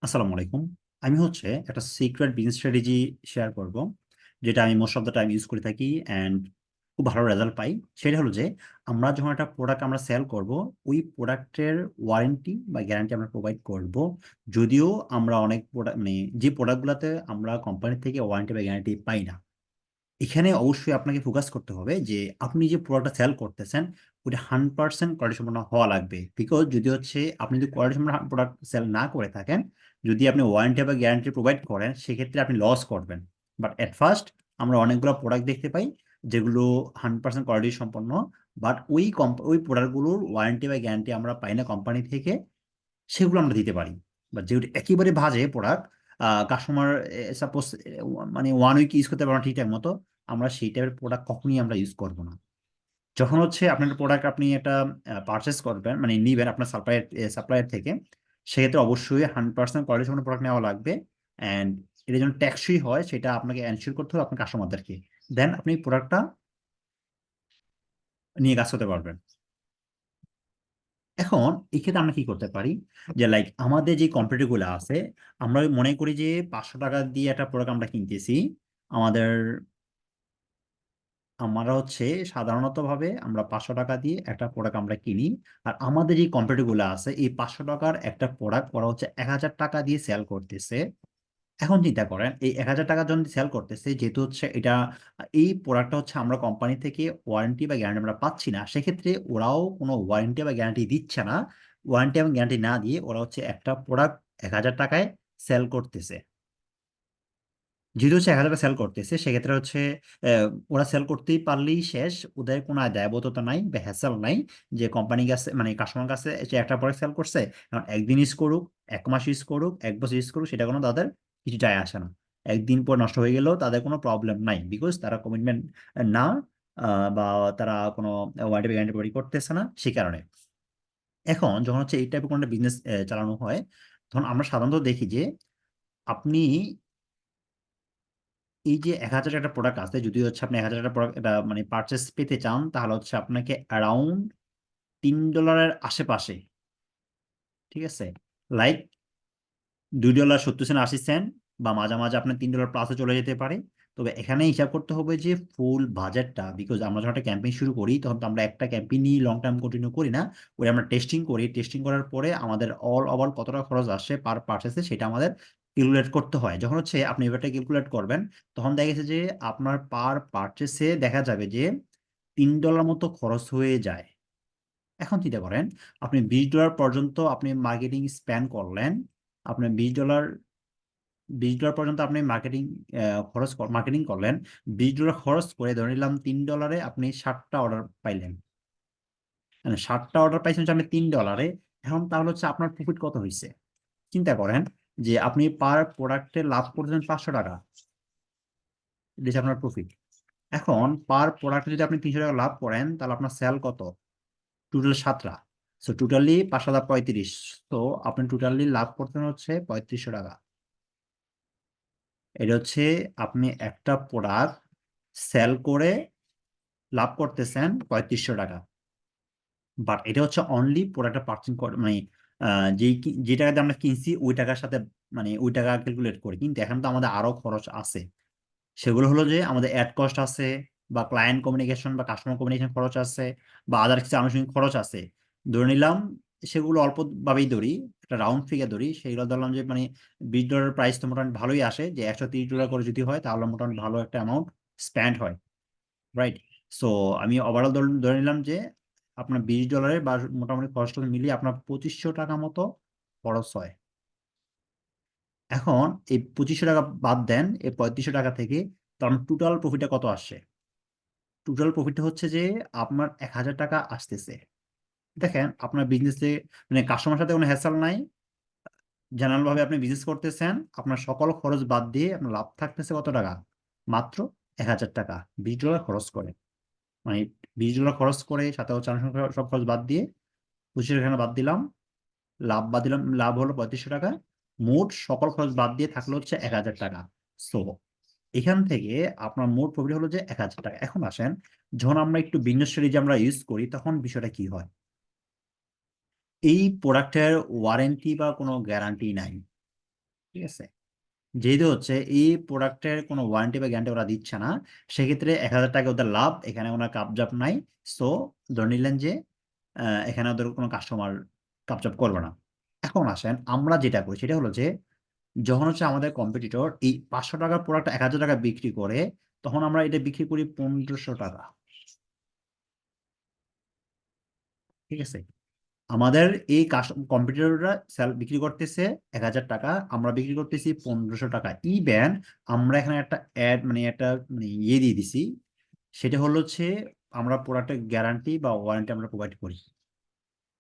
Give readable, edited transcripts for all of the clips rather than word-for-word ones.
আসসালামু আলাইকুম। আমি একটা সিক্রেট বিজনেস স্ট্র্যাটেজি শেয়ার করব, যেটা আমি most of the time use করে থাকি অ্যান্ড খুব ভালো রেজাল্ট পাই। সেটা হলো যে আমরা যখন একটা প্রোডাক্ট আমরা সেল করব, ওই প্রোডাক্টের ওয়ারেন্টি বা গ্যারান্টি আমরা প্রোভাইড করব। যদিও আমরা অনেক প্রোডাক্ট যে প্রোডাক্টগুলোতে আমরা কোম্পানি থেকে ওয়ারেন্টি বা গ্যারান্টি পাই না, এখানে অবশ্যই আপনাকে ফোকাস করতে হবে যে আপনি যে প্রোডাক্টটা সেল করতেছেন ওটা 100% কোয়ালিটি সম্পন্ন হওয়া লাগবে। বিকজ যদি আপনি যদি কোয়ালিটি সম্পন্ন প্রোডাক্ট সেল না করে থাকেন, যদি আপনি ওয়ারেন্টি বা গ্যারান্টি প্রোভাইড করেন, সেক্ষেত্রে আপনি লস করবেন। বাট এট ফার্স্ট আমরা অনেকগুলো প্রোডাক্ট দেখতে পাই যেগুলো 100% কোয়ালিটি সম্পন্ন, বাট ওই প্রোডাক্টগুলোর ওয়ারেন্টি বা গ্যারান্টি আমরা পাই না কোম্পানি থেকে। সেগুলো আমরা দিতে পারি। বা যেগুলো একেবারে বাজে প্রোডাক্ট, কাস্টমার সাপোজ মানে 1 উইক ইউজ করতে পারবো না ঠিকঠাক মতো, আমরা সেই টাইপের প্রোডাক্ট কখনই আমরা ইউজ করবো না। যখন আপনার প্রোডাক্ট আপনি এটা পারচেস করবেন, মানে নিবেন আপনার সাপ্লায়ার থেকে, সেক্ষেত্রে অবশ্যই 100% কোয়ালিটি সম্পন্ন প্রোডাক্ট নেওয়া লাগবে। অ্যান্ড এটা যেন টেকসই হয় সেটা আপনাকে এনশিওর করতে হবে আপনার কাস্টমারদেরকে। দেন আপনি প্রোডাক্টটা নিয়ে কাজ করতে পারবেন। এখন এক্ষেত্রে আমরা কি করতে পারি, যে লাইক আমাদের যে কম্পিউটার গুলো আছে, আমরা মনে করি যে 500 টাকা দিয়ে একটা প্রোডাক্ট আমরা কিনতেছি। আমাদের আমরা সাধারণত ভাবে আমরা 500 টাকা দিয়ে একটা প্রোডাক্ট আমরা কিনি। আর আমাদের যে কম্পিউটার গুলো আছে, এই 500 টাকার একটা প্রোডাক্ট ওরা 1000 টাকা দিয়ে সেল করতেছে। এখন চিন্তা করেন, এই 1000 টাকা জন সেল করতেছে, যেহেতু এটা এই প্রোডাক্টটা আমরা কোম্পানি থেকে ওয়ারেন্টি বা গ্যারান্টি আমরা পাচ্ছি না, সেক্ষেত্রে ওরাও কোনো ওয়ারেন্টি বা গ্যারান্টি দিচ্ছে না। ওয়ারেন্টি এবং গ্যারান্টি না দিয়ে ওরা একটা প্রোডাক্ট 1000 টাকায় সেল করতেছে। যেহেতু 1000 টাকা সেল করতেছে, সেক্ষেত্রে ওরা সেল করতেই পারলেই শেষ, ওদের কোনো দায়বদ্ধতা নাই বা হ্যাসেল নাই যে কোম্পানি কাছে মানে কাস্টমার কাছে যে একটা প্রোডাক্ট সেল করছে, কারণ একদিন ইউজ করুক, 1 মাস ইউজ করুক, 1 বছর ইউজ করুক, সেটা কোনো তাদের কিছু যায় আসে না। একদিন পর নষ্ট হয়ে গেলেও তাদের কোনো প্রবলেম নাই, বিকজ তারা কমিটমেন্ট না, বা তারা কোনো ওয়ারেন্টি গ্যারান্টি করতেছে না, সেই কারণে। এখন যখন এই টাইপের কোনো বিজনেস চালানো হয়, তখন আমরা সাধারণত দেখি যে আপনি এই যে 1000 একটা প্রোডাক্ট আছে, যদি আপনি 1000 একটা প্রোডাক্ট এটা মানে পারচেস পেতে চান, তাহলে আপনাকে অ্যারাউন্ড $3 আশেপাশে, ঠিক আছে, লাইক $2.70 বা মাঝে মাঝে আপনার $3 প্লাসে চলে যেতে পারে। তবে এখানে হিসাব করতে হবে যে ফুল বাজেটটা, বিকজ আমরা যখন একটা ক্যাম্পেইন শুরু করি, তখন তো আমরা একটা ক্যাম্পেইনই লং টার্ম কন্টিনিউ করি না। ওই আমরা টেস্টিং করি, টেস্টিং করার পরে আমাদের অল ওভার কত টাকা খরচ আসে পার পার্চেসে, সেটা আমাদের ক্যালকুলেট করতে হয়। যখন আপনি এবারটা ক্যালকুলেট করবেন, তখন দেখা গেছে যে আপনার পার পার্চেসে দেখা যাবে যে $3 মতো খরচ হয়ে যায়। এখন চিন্তা করেন, আপনি $20 পর্যন্ত আপনি মার্কেটিং স্প্যান্ড করলেন, আপনি $20 পর্যন্ত আপনি মার্কেটিং করলেন। $20 খরচ করে ধরে নিলাম $3 আপনি 60টা অর্ডার পাইলেন। মানে 60টা অর্ডার পাইছেন আপনি $3। এখন তাহলে আপনার প্রফিট কত হয়েছে? চিন্তা করেন যে আপনি পার প্রোডাক্টে লাভ করছেন $500। এটা আপনার প্রফিট। এখন পার প্রোডাক্টে যদি আপনি $300 লাভ করেন, তাহলে আপনার সেল কত? টোটাল 7টা। So totally 5,35। তো আপনি টোটালি লাভ করতেন $3500। এটা আপনি একটা প্রোডাক্ট সেল করে লাভ করতেছেন $3500। বাট এটা অনলি প্রোডাক্টটা পার্চেস করে, মানে যে টাকাতে আমরা কিনছি ওই টাকার সাথে, মানে ওই টাকা ক্যালকুলেট করি। কিন্তু এখন তো আমাদের আরো খরচ আছে। সেগুলো হলো যে আমাদের অ্যাড কস্ট আছে, বা ক্লায়েন্ট কমিউনিকেশন বা কাস্টমার কমিউনিকেশন খরচ আছে, বা আদার কিছু আনুষঙ্গিক খরচ আছে। ধরে নিলাম, সেগুলো অল্প ভাবেই ধরি, একটা রাউন্ড ফিগার ধরি, সেইগুলো ধরলাম যে মানে $20 প্রাইস তো মোটামুটি ভালোই আসে, যে $130 করে যদি হয়, তাহলে মোটামুটি ভালো একটা অ্যামাউন্ট স্প্যান্ড হয়, রাইট? সো আমি ওভারঅল ধরে নিলাম যে আপনার $20 বা মোটামুটি খরচ মিলিয়ে আপনার $2500 মতো খরচ হয়। এখন এই $2500 বাদ দেন এই $3500 থেকে, তার টোটাল প্রফিটটা কত আসছে? টোটাল প্রফিটটা যে আপনার $1000 আসতেছে। দেখেন আপনার বিজনেসে মানে কাস্টমার সাথে কোনো হ্যাসেল নাই, জেনারেল ভাবে আপনি বিজনেস করতেছেন, আপনার সকল খরচ বাদ দিয়ে আপনার লাভ থাকতেছে কত টাকা? মাত্র $1000। $20 খরচ করে, মানে $20 খরচ করে সাথে আনুষঙ্গিক সব খরচ বাদ দিয়ে 25 এখানে বাদ দিলাম, লাভ হলো $3500। মোট সকল খরচ বাদ দিয়ে থাকলো $1000। সো এখান থেকে আপনার মোট প্রফিট হলো যে $1000। এখন আসেন, যখন আমরা একটু বিজনেস স্ট্র্যাটেজি আমরা ইউজ করি, তখন বিষয়টা কি হয়? এই প্রোডাক্টের ওয়ারেন্টি বা কোনো গ্যারান্টি নাই। ঠিক আছে, যেহেতু হচ্ছে এই প্রোডাক্টের কোনো ওয়ারেন্টি বা গ্যারান্টি ওরা দিচ্ছে না, সেক্ষেত্রে 1,000 টাকা ওদের লাভ, এখানে কোনো কাপজাপ নাই। সো ধরে নিলেন যে এখানে ওদের কোনো কাস্টমার কাপজাপ করবে না। এখন আসেন আমরা যেটা করি সেটা হলো যে, যখন হচ্ছে আমাদের কম্পিটিটর এই 500 টাকার প্রোডাক্ট 1,000 টাকা বিক্রি করে, তখন আমরা এটা বিক্রি করি 1,500 টাকা। ঠিক আছে, আমাদের এই কম্পিটিটররা সেল বিক্রি করতেছে 1,000 টাকা, আমরা বিক্রি করতেছি 1,500 টাকা। ইভেন আমরা এখানে একটা অ্যাড মানে একটা মানে ইয়ে দিয়ে দিছি, সেটা হলো হচ্ছে আমরা প্রোডাক্টের গ্যারান্টি বা ওয়ারেন্টি আমরা প্রোভাইড করি।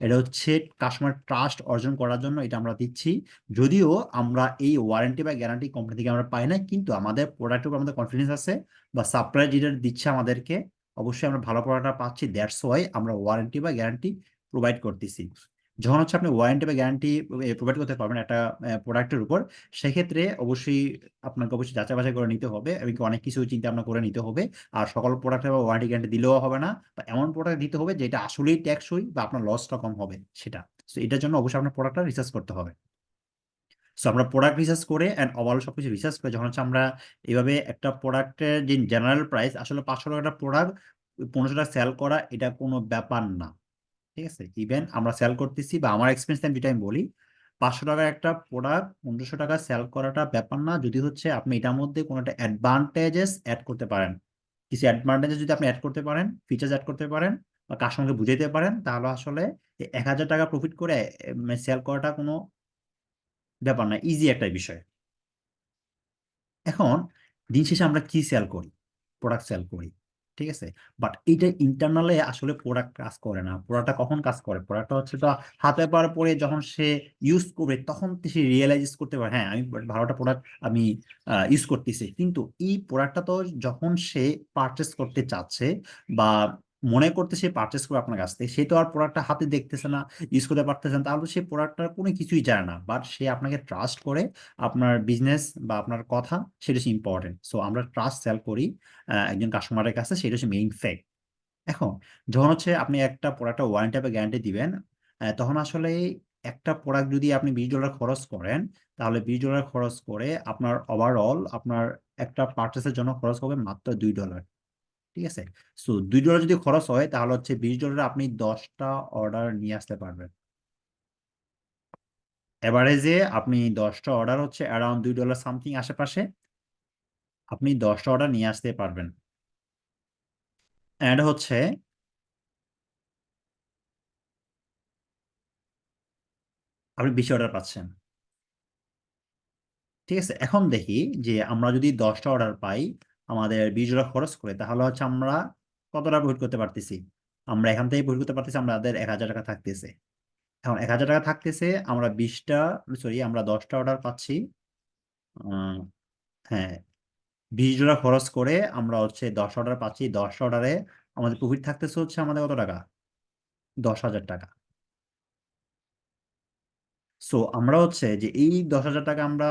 এটা হচ্ছে কাস্টমার ট্রাস্ট অর্জন করার জন্য এটা আমরা দিচ্ছি। যদিও আমরা এই ওয়ারেন্টি বা গ্যারান্টি কোম্পানি থেকে আমরা পাই না, কিন্তু আমাদের প্রোডাক্টের উপর আমাদের কনফিডেন্স আছে, বা সাপ্লাই যেটা দিচ্ছে আমাদেরকে, অবশ্যই আমরা ভালো প্রোডাক্টটা পাচ্ছি, দ্যাটস ওয়াই আমরা ওয়ারেন্টি বা গ্যারান্টি প্রোভাইড করতেছি। যখন হচ্ছে আপনি ওয়ারেন্টি বা গ্যারান্টি প্রোভাইড করতে পারবেন একটা প্রোডাক্টের উপর, সেক্ষেত্রে অবশ্যই আপনাকে অবশ্যই যাচাই বাছাই করে নিতে হবে, এবং অনেক কিছু চিন্তা ভাবনা করে নিতে হবে। আর সকল প্রোডাক্টে ওয়ারেন্টি গ্যারান্টি দিলেও হবে না, বা এমন প্রোডাক্ট দিতে হবে যেটা আসলেই টেকসই বা আপনার লসটা কম হবে সেটা। সো এটার জন্য অবশ্যই আপনার প্রোডাক্টটা রিসার্চ করতে হবে। সো আমরা প্রোডাক্ট রিসার্চ করে অ্যান্ড ওভারঅল সবকিছু রিসার্চ করে যখন হচ্ছে আমরা এইভাবে একটা প্রোডাক্টের যে জেনারেল প্রাইস, আসলে 500 টাকা একটা প্রোডাক্ট 1,500 টাকা সেল করা এটা কোনো ব্যাপার না। ঠিক আছে, ইভেন আমরা সেল করতেছি, বা আমার এক্সপিরিয়েন্স যেটা আমি বলি, 500 টাকার একটা প্রোডাক্ট 1,500 টাকা সেল করাটা ব্যাপার না, যদি হচ্ছে আপনি এটার মধ্যে কোনো একটা অ্যাডভান্টেজেস অ্যাড করতে পারেন। কিছু অ্যাডভান্টেজেস যদি আপনি অ্যাড করতে পারেন, ফিচার্স অ্যাড করতে পারেন, বা কাস্টমারকে বুঝাইতে পারেন, তাহলে আসলে 1,000 টাকা প্রফিট করে সেল করাটা কোনো ব্যাপার না, ইজি একটা বিষয়। এখন দিন শেষে আমরা কি সেল করি? প্রোডাক্ট সেল করি। ঠিক আছে, বাট এইটা ইন্টারনালে আসলে প্রোডাক্ট কাজ করে না। প্রোডাক্টটা কখন কাজ করে? প্রোডাক্টটা হচ্ছে তো হাতে পাওয়ার পরে যখন সে ইউজ করবে, তখন সে রিয়েলাইজ করতে পারে, হ্যাঁ আমি ভালো একটা প্রোডাক্ট আমি ইউজ করতেছি। কিন্তু এই প্রোডাক্টটা তো যখন সে পারচেস করতে চাচ্ছে, বা মনে করতে সে পারচেস করবে আপনার কাছ থেকে, সে তো আর প্রোডাক্টটা হাতে দেখতেছে না, ইউজ করতে পারতেছে না, তাহলে সে প্রোডাক্টটার কোনো কিছুই জানে না, বাট সে আপনাকে ট্রাস্ট করে, আপনার বিজনেস বা আপনার কথা, সেটা হচ্ছে ইম্পর্টেন্ট। সো আমরা ট্রাস্ট সেল করি একজন কাস্টমারের কাছে, সেটা হচ্ছে মেইন ফ্যাক্ট। এখন যখন হচ্ছে আপনি একটা প্রোডাক্টের ওয়ারেন্টি বা গ্যারান্টি দিবেন, তখন আসলে একটা প্রোডাক্ট যদি আপনি $20 খরচ করেন, তাহলে $20 খরচ করে আপনার ওভারঅল আপনার একটা পার্চেসের জন্য খরচ হবে মাত্র $2। ঠিক আছে, সো $2 যদি খরচ হয়, তাহলে হচ্ছে $20 আপনি 10টা অর্ডার নিয়ে আসতে পারবেন। এভারেজে আপনি 10টা অর্ডার হচ্ছে অ্যারাউন্ড $2 সামথিং আশেপাশে, আপনি 10টা অর্ডার নিয়ে আসতে পারবেন। অ্যাড হচ্ছে আপনি 20 অর্ডার পাচ্ছেন। ঠিক আছে, এখন দেখি যে আমরা যদি 10টা অর্ডার পাই আমাদের $20 খরচ করে, তাহলে হচ্ছে আমরা কত টাকা প্রফিট করতে পারতেছি? আমরা এখান থেকে প্রফিট করতে পারতেছি, আমাদের 1,000 টাকা থাকতেছে। এখন 1,000 টাকা থাকতেছে, আমরা 20টা, সরি আমরা 10টা অর্ডার পাচ্ছি। হ্যাঁ, $20 খরচ করে আমরা হচ্ছে 10 অর্ডার পাচ্ছি। 10 অর্ডারে আমাদের প্রফিট থাকতেছে হচ্ছে আমাদের কত টাকা? 10,000 টাকা। সো আমরা হচ্ছে যে এই 10,000 টাকা আমরা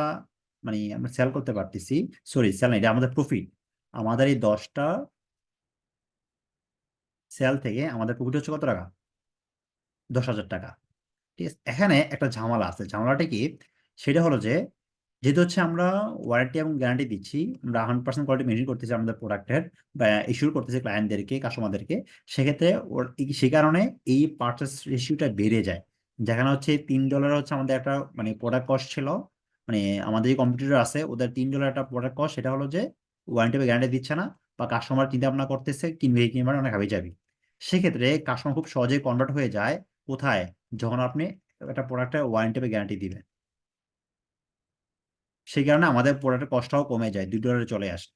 মানে আমরা সেল করতে পারতেছি। সরি, সেল না, এটা আমাদের প্রফিট। আমাদের এই 10টা সেল থেকে আমাদের প্রফিট হচ্ছে কত টাকা? 10,000 টাকা। ঠিক আছে, এখানে একটা ঝামেলা আছে। ঝামেলাটা কি? সেটা হলো যে, যেহেতু হচ্ছে আমরা ওয়ারেন্টি এবং গ্যারান্টি দিচ্ছি, আমরা 100% কোয়ালিটি মেনটেন করতেছি আমাদের প্রোডাক্টের, বা ইস্যুর করতেছি ক্লায়েন্টদেরকে, কাস্টমারদেরকে, সেক্ষেত্রে সে কারণে এই পার্চেস রেশিওটা বেড়ে যায়। যেখানে হচ্ছে $3 হচ্ছে আমাদের একটা মানে প্রোডাক্ট কস্ট ছিল, মানে আমাদের যে কম্পিটিটর আছে ওদের $3 একটা প্রোডাক্ট কস্ট, সেটা হলো যে ওয়ারেন্টি বা গ্যারান্টি দিচ্ছে না, বা কাস্টমার চিন্তা ভাবনা করতেছে কিনবে কি কিনবে না, অনেক হাবি যাবি। সেক্ষেত্রে কাস্টমার খুব সহজেই কনভার্ট হয়ে যায় কোথায়? যখন আপনি একটা প্রোডাক্টের ওয়ারেন্টি বা গ্যারান্টি দিবেন। সেই কারণে আমাদের প্রোডাক্টের কস্টটাও কমে যায়, $2 চলে আসে।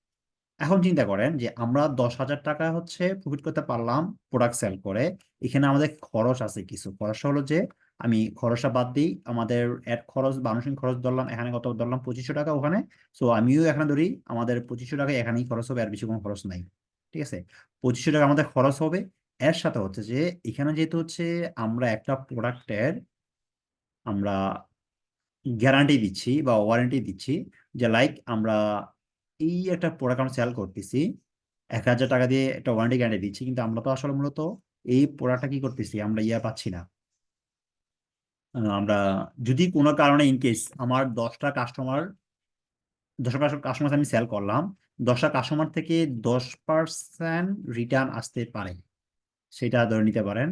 এখন চিন্তা করেন যে আমরা 10,000 টাকা হচ্ছে প্রফিট করতে পারলাম প্রোডাক্ট সেল করে। এখানে আমাদের খরচ আছে কিছু। খরচটা হলো যে, আমি খরচটা বাদ দিই, আমাদের এড খরচ বা আনুষঙ্গিক খরচ ধরলাম, এখানে কত ধরলাম? 2,500 টাকা ওখানে। সো আমিও এখানে ধরি আমাদের 2,500 টাকা এখানেই খরচ হবে, আর বেশি কোনো খরচ নাই। ঠিক আছে, 2,500 টাকা আমাদের খরচ হবে। এর সাথে হচ্ছে যে, এখানে যেহেতু হচ্ছে আমরা একটা প্রোডাক্টের আমরা গ্যারান্টি দিচ্ছি বা ওয়ারেন্টি দিচ্ছি, যে লাইক আমরা এই একটা প্রোডাক্ট আমরা সেল করতেছি, 1,000 টাকা দিয়ে একটা ওয়ারেন্টি গ্যারান্টি দিচ্ছি, কিন্তু আমরা তো আসলে মূলত এই প্রোডাক্টটা কি করতেছি, আমরা ইয়া পাচ্ছি না, আমরা যদি কোনো কারণে ইনকেস আমার 10টা কাস্টমার আমি সেল করলাম, 10টা কাস্টমার থেকে 10% রিটার্ন আসতে পারে। সেটা ধরে নিতে পারেন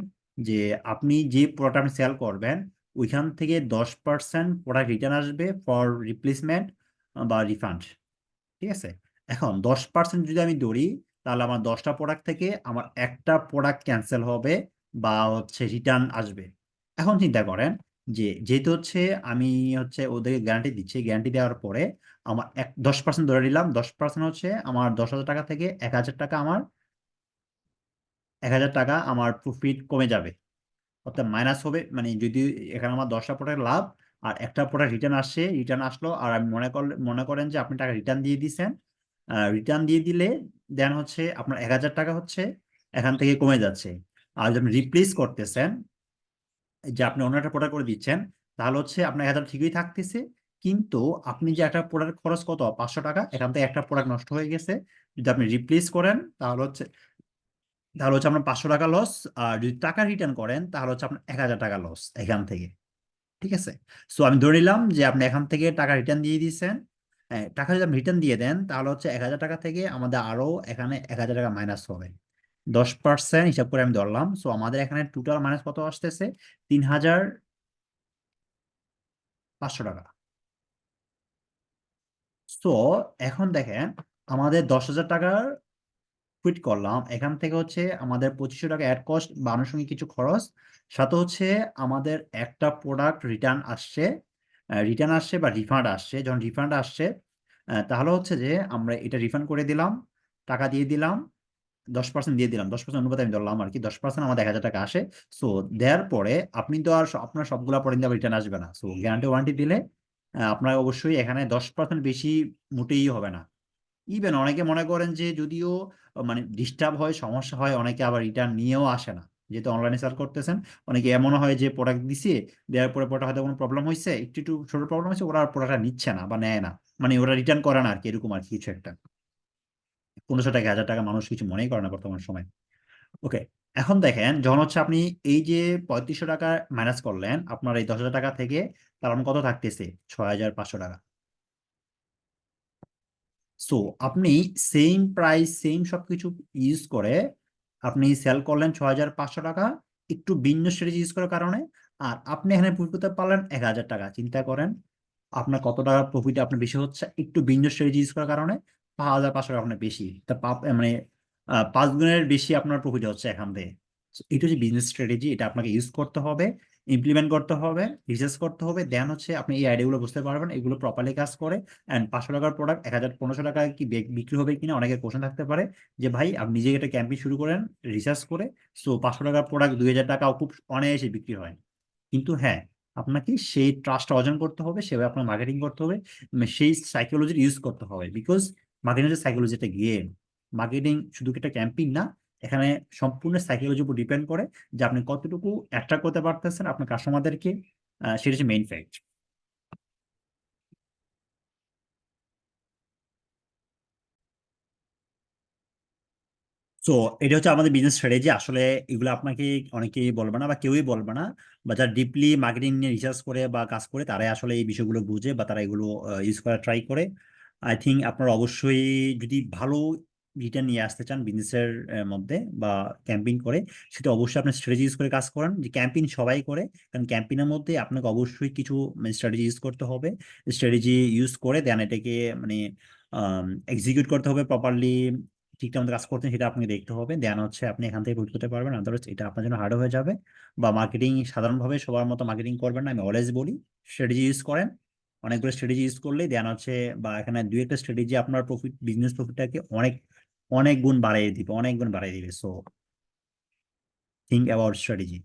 যে আপনি যে প্রোডাক্ট আপনি সেল করবেন ওইখান থেকে 10% প্রোডাক্ট রিটার্ন আসবে ফর রিপ্লেসমেন্ট বা রিফান্ড। ঠিক আছে। এখন 10% যদি আমি ধরি, তাহলে আমার 10টা প্রোডাক্ট থেকে আমার একটা প্রোডাক্ট ক্যান্সেল হবে বা হচ্ছে রিটার্ন আসবে। এখন চিন্তা করেন যে যেহেতু হচ্ছে আমি হচ্ছে ওদেরকে গ্যারান্টি দিচ্ছি, গ্যারান্টি দেওয়ার পরে আমার 10% ধরে নিলাম, 10% হচ্ছে আমার 10,000 টাকা থেকে 1,000 টাকা আমার 1,000 টাকা আমার প্রফিট কমে যাবে, অর্থাৎ মাইনাস হবে। মানে যদি এখানে আমার 10টা প্রোডাক্ট লাভ আর একটা প্রোডাক্ট রিটার্ন আসে, রিটার্ন আসলো আর আমি মনে করেন যে আপনি টাকা রিটার্ন দিয়ে দিছেন, রিটার্ন দিয়ে দিলে দেন হচ্ছে আপনার 1,000 টাকা হচ্ছে এখান থেকে কমে যাচ্ছে। আর যদি আপনি রিপ্লেস করতেছেন, যে আপনি অন্য একটা প্রোডাক্ট করে দিচ্ছেন, তাহলে হচ্ছে আপনার 1,000 ঠিকই থাকতেছে, কিন্তু আপনি যে একটা প্রোডাক্ট খরচ কত 500 টাকা, এখান থেকে একটা প্রোডাক্ট নষ্ট হয়ে গেছে। যদি আপনি রিপ্লেস করেন তাহলে হচ্ছে আপনার 500 টাকা লস। আর যদি টাকা রিটার্ন করেন তাহলে হচ্ছে আপনার 1,000 টাকা লস এখান থেকে। ঠিক আছে। সো আমি ধরে নিলাম যে আপনি এখান থেকে টাকা রিটার্ন দিয়ে দিয়েছেন। হ্যাঁ, টাকা যদি আপনি রিটার্ন দিয়ে দেন তাহলে হচ্ছে 1,000 টাকা থেকে আমাদের আরো এখানে 1,000 টাকা মাইনাস হবে। 10% হিসাব করে আমি ধরলাম। সো আমাদের এখানে টোটাল মাইনাস কত আসতেছে? 3,500 টাকা। সো এখন দেখেন, আমাদের 10,000 টাকার কুইট করলাম, এখান থেকে হচ্ছে আমাদের 2500 টাকা অ্যাড কস্ট বা আনুষঙ্গিক কিছু খরচ, সাথে হচ্ছে আমাদের একটা প্রোডাক্ট রিটার্ন আসছে বা রিফান্ড আসছে। যখন রিফান্ড আসছে, তাহলে হচ্ছে যে আমরা এটা রিফান্ড করে দিলাম, টাকা দিয়ে দিলাম, 10% দিয়ে দিলাম, 10% অনুপাতে আমি ধরলাম আর কি, 10% আমাদের 1,000 টাকা আসে। সো দেওয়ার পরে আপনি তো আর আপনার সবগুলা পরে রিটার্ন আসবে না। সো গ্যারান্টি ওয়ারেন্টি দিলে আপনার অবশ্যই এখানে 10% বেশি মোটেই হবে না। ইভেন অনেকে মনে করেন যে যদিও মানে ডিস্টার্ব হয়, সমস্যা হয়, অনেকে আবার রিটার্ন নিয়েও আসে না, যেহেতু অনলাইনে সেল করতেছেন। অনেকে এমন হয় যে প্রোডাক্ট দিছে, দেওয়ার পরে প্রোডাক্ট হয়তো কোনো প্রবলেম হয়েছে, একটু একটু ছোট প্রবলেম হয়েছে, ওরা প্রোডাক্টটা নিচ্ছে না বা নেয় না, মানে ওরা রিটার্ন করে না আর কি, এরকম আর কি কিছু একটা। 1500 টাকা 1,000 টাকা মানুষ কিছু মনেই করে না বর্তমান সময়। ওকে। এখন দেখেন, যখন হচ্ছে আপনি এই যে 3500 টাকা মাইনাস করলেন আপনার এই 10,000 টাকা থেকে, তার মানে কত থাকতেছে? 6,500 টাকা। সো আপনি সেম প্রাইস সেম সবকিছু ইউজ করে আপনি সেল করলেন 6,500 টাকা, একটু ভিন্ন স্ট্র্যাটেজি ইউজ করার কারণে। আর আপনি এখানে প্রফিট করতে পারলেন 1,000 টাকা। চিন্তা করেন আপনার কত টাকা প্রফিট আপনার বেশি হচ্ছে একটু ভিন্ন স্ট্র্যাটেজি ইউজ করার কারণে। 5,500 টাকা আপনার বেশি, তা মানে 5 গুণের বেশি আপনার প্রফিট হচ্ছে এখান থেকে। So, এটা হচ্ছে বিজনেস স্ট্র্যাটেজি, এটা আপনাকে ইউজ করতে হবে, ইমপ্লিমেন্ট করতে হবে, রিসার্চ করতে হবে, দেন হচ্ছে আপনি এই আইডিয়াগুলো বুঝতে পারবেন, এগুলো প্রপারলি কাজ করে। অ্যান্ড 500 টাকার প্রোডাক্ট 1,000 1500 টাকায় কি বিক্রি হবে কিনা অনেকের কোশ্চেন থাকতে পারে, যে ভাই আপনি নিজে একটা ক্যাম্পেইন শুরু করেন রিসার্চ করে। সো 500 টাকার প্রোডাক্ট 2,000 টাকাও খুব অনায়াসে বিক্রি হয়। কিন্তু হ্যাঁ, আপনাকে সেই ট্রাস্ট অর্জন করতে হবে, সেভাবে আপনার মার্কেটিং করতে হবে, সেই সাইকোলজির ইউজ করতে হবে। বিকজ মার্কেটিং হচ্ছে সাইকোলজি একটা গেম। মার্কেটিং শুধু কি একটা ক্যাম্পেইন না, এখানে সম্পূর্ণ সাইকোলজির উপর ডিপেন্ড করে যে আপনি কতটুকু অ্যাট্রাক্ট করতে পারতেছেন আপনার কাস্টমারদেরকে। সেটা হচ্ছে মেইন ফ্যাক্ট। সো এটা হচ্ছে আমাদের বিজনেস স্ট্র্যাটেজি। আসলে এগুলো আপনাকে অনেকেই বলবে না বা কেউই বলবে না, বা যারা ডিপলি মার্কেটিং নিয়ে রিসার্চ করে বা কাজ করে তারাই আসলে এই বিষয়গুলো বুঝে বা তারা এগুলো ইউজ করা ট্রাই করে। আই থিঙ্ক আপনারা অবশ্যই যদি ভালো রিটার্ন নিয়ে আসতে চান বিজনেসের মধ্যে বা ক্যাম্পেইন করে, সেটা অবশ্যই আপনি স্ট্র্যাটেজি ইউজ করে কাজ করেন। যে ক্যাম্পেইন সবাই করে, কারণ ক্যাম্পেইনের মধ্যে আপনাকে অবশ্যই কিছু স্ট্র্যাটেজি ইউজ করতে হবে। স্ট্র্যাটেজি ইউজ করে দেন এটাকে মানে এক্সিকিউট করতে হবে প্রপারলি, ঠিকঠাক মতো কাজ করছেন সেটা আপনাকে দেখতে হবে, দেন হচ্ছে আপনি এখান থেকে প্রফিট করতে পারবেন। আদারওয়াইজ এটা আপনার জন্য হার্ড হয়ে যাবে। বা মার্কেটিং সাধারণভাবে সবার মতো মার্কেটিং করবেন না, আমি অলওয়েজ বলি স্ট্র্যাটেজি ইউজ করেন। অনেকগুলো স্ট্র্যাটেজি ইউজ করলেই দেন হচ্ছে, বা এখানে দুই একটা স্ট্র্যাটেজি আপনার বিজনেস প্রফিটটাকে অনেক অনেক গুণ বাড়িয়ে দিবে, অনেক গুণ বাড়িয়ে দিবে। So think about strategy.